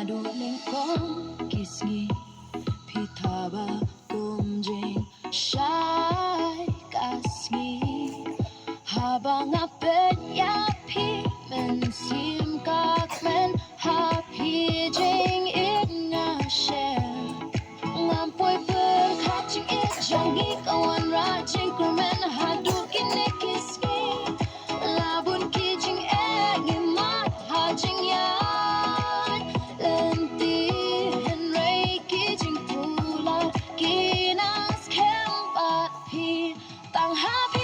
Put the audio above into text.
du ning kong kisngi pitaba kumjing shai kasngi habang apet ya pi men sim kak men happy jing igna share ngam poi per catching it jangi kawan rajing kremen hadu kinekiski labun kijing egi mat hajing ya lenti henrei kijing pular kinas kem bat pi tang happy